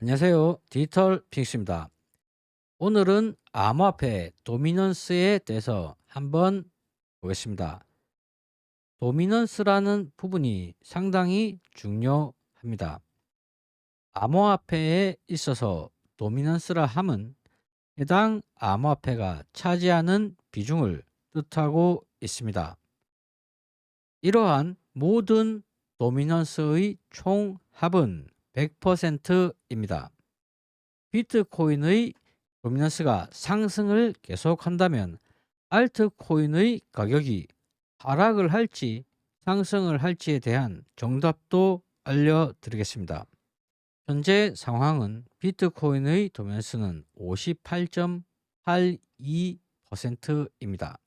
안녕하세요. 디지털 핑스입니다. 오늘은 암호화폐 도미넌스에 대해서 한번 보겠습니다. 도미넌스라는 부분이 상당히 중요합니다. 암호화폐에 있어서 도미넌스라 함은 해당 암호화폐가 차지하는 비중을 뜻하고 있습니다. 이러한 모든 도미넌스의 총합은 100%입니다. 비트코인의 도미넌스가 상승을 계속한다면 알트코인의 가격이 하락을 할지 상승을 할지에 대한 정답도 알려드리겠습니다. 현재 상황은 비트코인의 도미넌스는 58.82%입니다.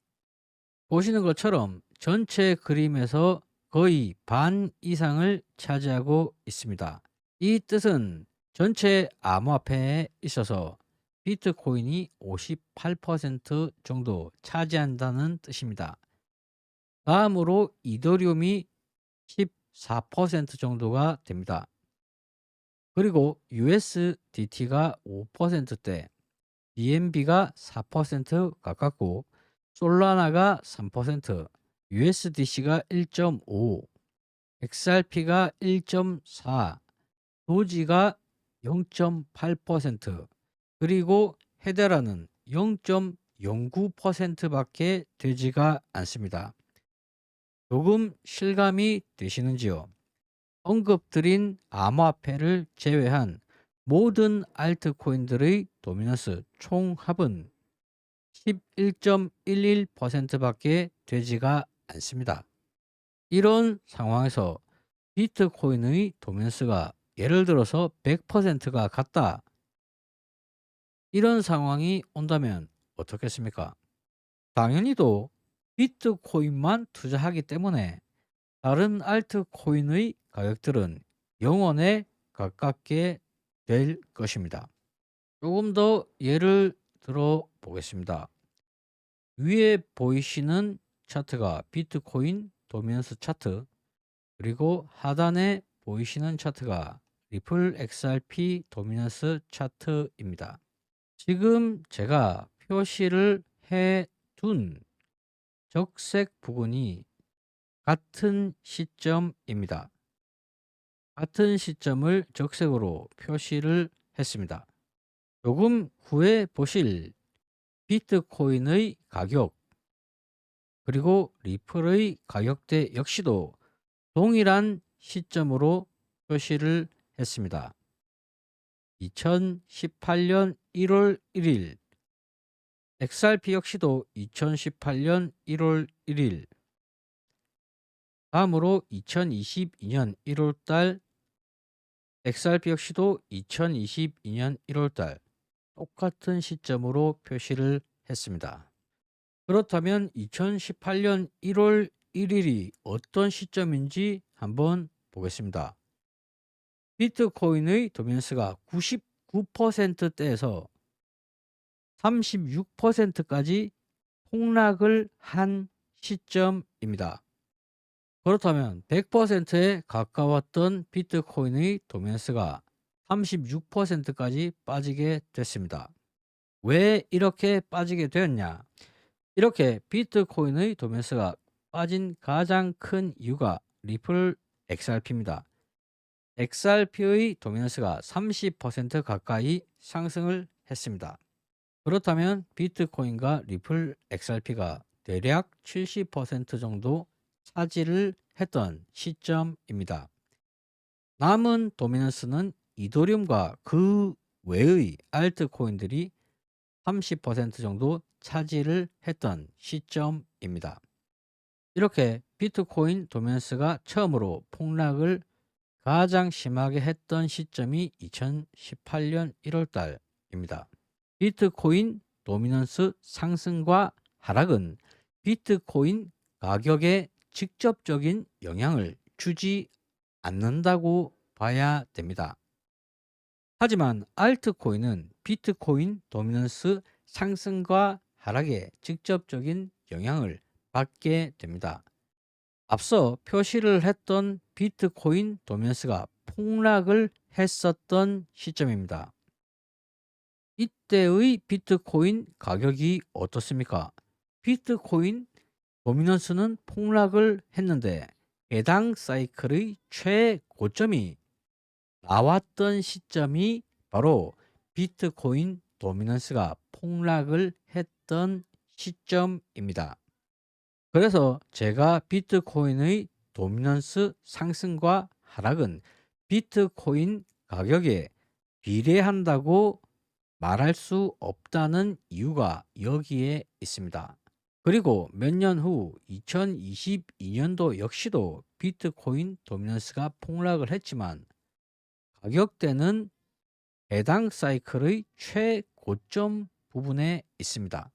보시는 것처럼 전체 그림에서 거의 반 이상을 차지하고 있습니다. 이 뜻은 전체 암호화폐에 있어서 비트코인이 58% 정도 차지한다는 뜻입니다. 다음으로 이더리움이 14% 정도가 됩니다. 그리고 USDT가 5%대, BNB가 4% 가깝고 솔라나가 3%, USDC가 1.5, XRP가 1.4, 도지가 0.8%, 그리고 헤데라는 0.09%밖에 되지가 않습니다. 조금 실감이 되시는지요? 언급드린 암호화폐를 제외한 모든 알트코인들의 도미넌스 총합은 11.11%밖에 되지가 않습니다. 이런 상황에서 비트코인의 도미넌스가 예를 들어서 100%가 같다. 이런 상황이 온다면 어떻겠습니까? 당연히도 비트코인만 투자하기 때문에 다른 알트코인의 가격들은 0원에 가깝게 될 것입니다. 조금 더 예를 들어 보겠습니다. 위에 보이시는 차트가 비트코인 도미넌스 차트, 그리고 하단에 보이시는 차트가 리플 XRP 도미넌스 차트입니다. 지금 제가 표시를 해 둔 적색 부분이 같은 시점입니다. 같은 시점을 적색으로 표시를 했습니다. 조금 후에 보실 비트코인의 가격, 그리고 리플의 가격대 역시도 동일한 시점으로 표시를 했습니다. 2018년 1월 1일, XRP 역시도 2018년 1월 1일, 다음으로 2022년 1월달, XRP 역시도 2022년 1월달 똑같은 시점으로 표시를 했습니다. 그렇다면 2018년 1월 1일이 어떤 시점인지 한번 보겠습니다. 비트코인의 도미넌스가 99%대에서 36%까지 폭락을 한 시점입니다. 그렇다면 100%에 가까웠던 비트코인의 도미넌스가 36%까지 빠지게 됐습니다. 왜 이렇게 빠지게 되었냐? 이렇게 비트코인의 도미넌스가 빠진 가장 큰 이유가 리플 XRP입니다. XRP의 도미넌스가 30% 가까이 상승을 했습니다. 그렇다면 비트코인과 리플 XRP가 대략 70% 정도 차지를 했던 시점입니다. 남은 도미넌스는 이더리움과 그 외의 알트코인들이 30% 정도 차지를 했던 시점입니다. 이렇게 비트코인 도미넌스가 처음으로 폭락을 가장 심하게 했던 시점이 2018년 1월 달입니다. 비트코인 도미넌스 상승과 하락은 비트코인 가격에 직접적인 영향을 주지 않는다고 봐야 됩니다. 하지만 알트코인은 비트코인 도미넌스 상승과 하락에 직접적인 영향을 받게 됩니다. 앞서 표시를 했던 비트코인 도미넌스가 폭락을 했었던 시점입니다. 이때의 비트코인 가격이 어떻습니까? 비트코인 도미넌스는 폭락을 했는데 해당 사이클의 최고점이 나왔던 시점이 바로 비트코인 도미넌스가 폭락을 했던 시점입니다. 그래서 제가 비트코인의 도미넌스 상승과 하락은 비트코인 가격에 비례한다고 말할 수 없다는 이유가 여기에 있습니다. 그리고 몇 년 후 2022년도 역시도 비트코인 도미넌스가 폭락을 했지만 가격대는 해당 사이클의 최고점 부분에 있습니다.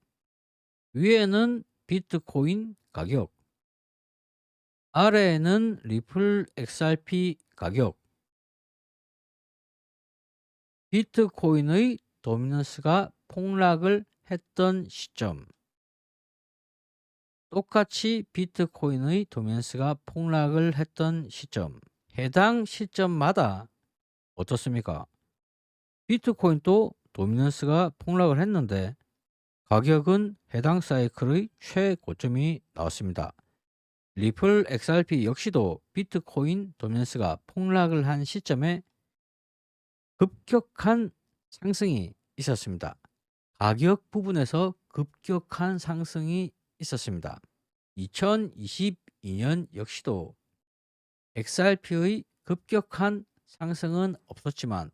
위에는 비트코인 가격, 아래에는 리플 XRP 가격, 비트코인의 도미넌스가 폭락을 했던 시점, 똑같이 비트코인의 도미넌스가 폭락을 했던 시점, 해당 시점마다 어떻습니까? 비트코인도 도미넌스가 폭락을 했는데 가격은 해당 사이클의 최고점이 나왔습니다. 리플 XRP 역시도 비트코인 도미넌스가 폭락을 한 시점에 급격한 상승이 있었습니다. 가격 부분에서 급격한 상승이 있었습니다. 2022년 역시도 XRP의 급격한 상승은 없었지만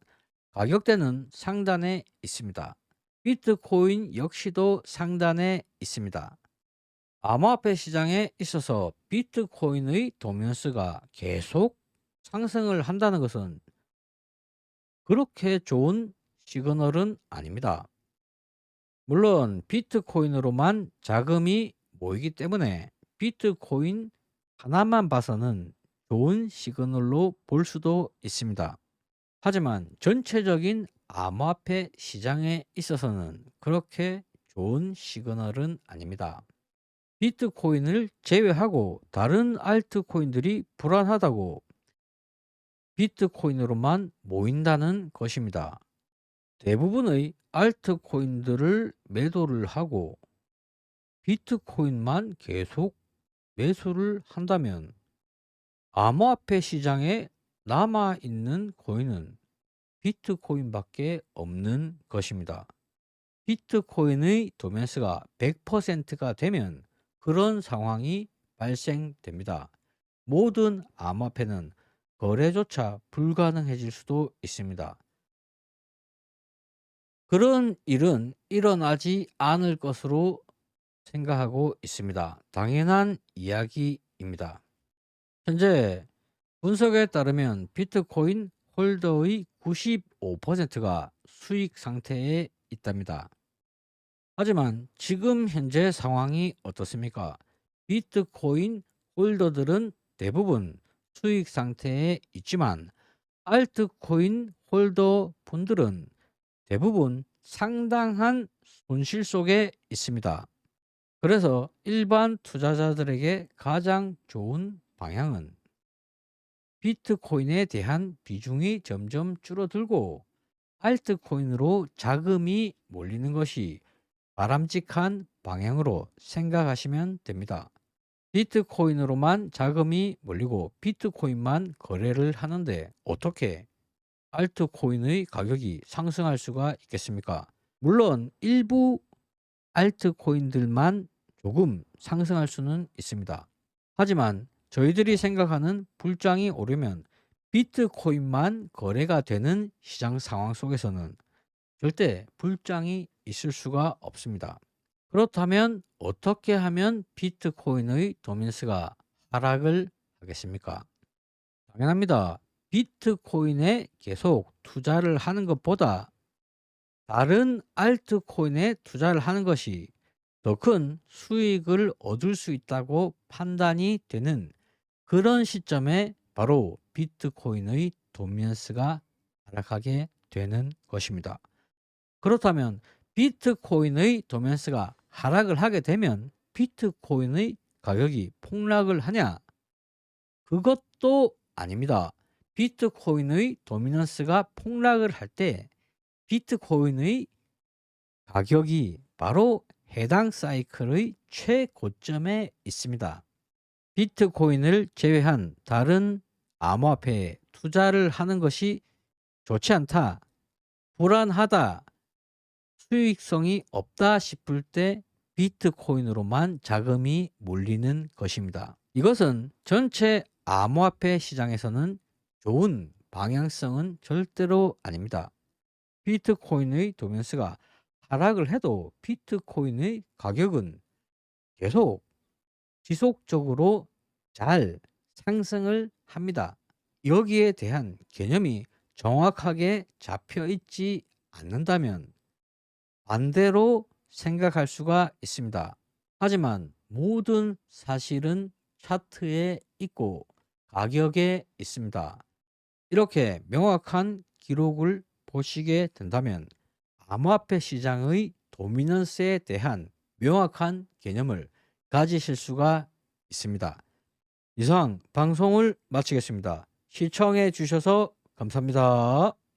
가격대는 상단에 있습니다. 비트코인 역시도 상단에 있습니다. 암호화폐 시장에 있어서 비트코인의 도미넌스가 계속 상승을 한다는 것은 그렇게 좋은 시그널은 아닙니다. 물론 비트코인으로만 자금이 모이기 때문에 비트코인 하나만 봐서는 좋은 시그널로 볼 수도 있습니다. 하지만 전체적인 암호화폐 시장에 있어서는 그렇게 좋은 시그널은 아닙니다. 비트코인을 제외하고 다른 알트코인들이 불안하다고 비트코인으로만 모인다는 것입니다. 대부분의 알트코인들을 매도를 하고 비트코인만 계속 매수를 한다면 암호화폐 시장에 남아있는 코인은 비트코인밖에 없는 것입니다. 비트코인의 도미넌스가 100%가 되면 그런 상황이 발생됩니다. 모든 암호화폐는 거래조차 불가능해질 수도 있습니다. 그런 일은 일어나지 않을 것으로 생각하고 있습니다. 당연한 이야기입니다. 현재 분석에 따르면 비트코인 홀더의 95%가 수익 상태에 있답니다. 하지만 지금 현재 상황이 어떻습니까? 비트코인 홀더들은 대부분 수익 상태에 있지만 알트코인 홀더 분들은 대부분 상당한 손실 속에 있습니다. 그래서 일반 투자자들에게 가장 좋은 방향은 비트코인에 대한 비중이 점점 줄어들고 알트코인으로 자금이 몰리는 것이 바람직한 방향으로 생각하시면 됩니다. 비트코인으로만 자금이 몰리고 비트코인만 거래를 하는데 어떻게 알트코인의 가격이 상승할 수가 있겠습니까? 물론 일부 알트코인들만 조금 상승할 수는 있습니다. 하지만 저희들이 생각하는 불장이 오르면 비트코인만 거래가 되는 시장 상황 속에서는 절대 불장이 있을 수가 없습니다. 그렇다면 어떻게 하면 비트코인의 도미넌스가 하락을 하겠습니까? 당연합니다. 비트코인에 계속 투자를 하는 것보다 다른 알트코인에 투자를 하는 것이 더 큰 수익을 얻을 수 있다고 판단이 되는 그런 시점에 바로 비트코인의 도미넌스가 하락하게 되는 것입니다. 그렇다면 비트코인의 도미넌스가 하락을 하게 되면 비트코인의 가격이 폭락을 하냐? 그것도 아닙니다. 비트코인의 도미넌스가 폭락을 할 때 비트코인의 가격이 바로 해당 사이클의 최고점에 있습니다. 비트코인을 제외한 다른 암호화폐에 투자를 하는 것이 좋지 않다, 불안하다, 수익성이 없다 싶을 때 비트코인으로만 자금이 몰리는 것입니다. 이것은 전체 암호화폐 시장에서는 좋은 방향성은 절대로 아닙니다. 비트코인의 도면스가 하락을 해도 비트코인의 가격은 계속 지속적으로 잘 상승을 합니다. 여기에 대한 개념이 정확하게 잡혀 있지 않는다면 반대로 생각할 수가 있습니다. 하지만 모든 사실은 차트에 있고 가격에 있습니다. 이렇게 명확한 기록을 보시게 된다면 암호화폐 시장의 도미넌스에 대한 명확한 개념을 가지실 수가 있습니다. 이상 방송을 마치겠습니다. 시청해 주셔서 감사합니다.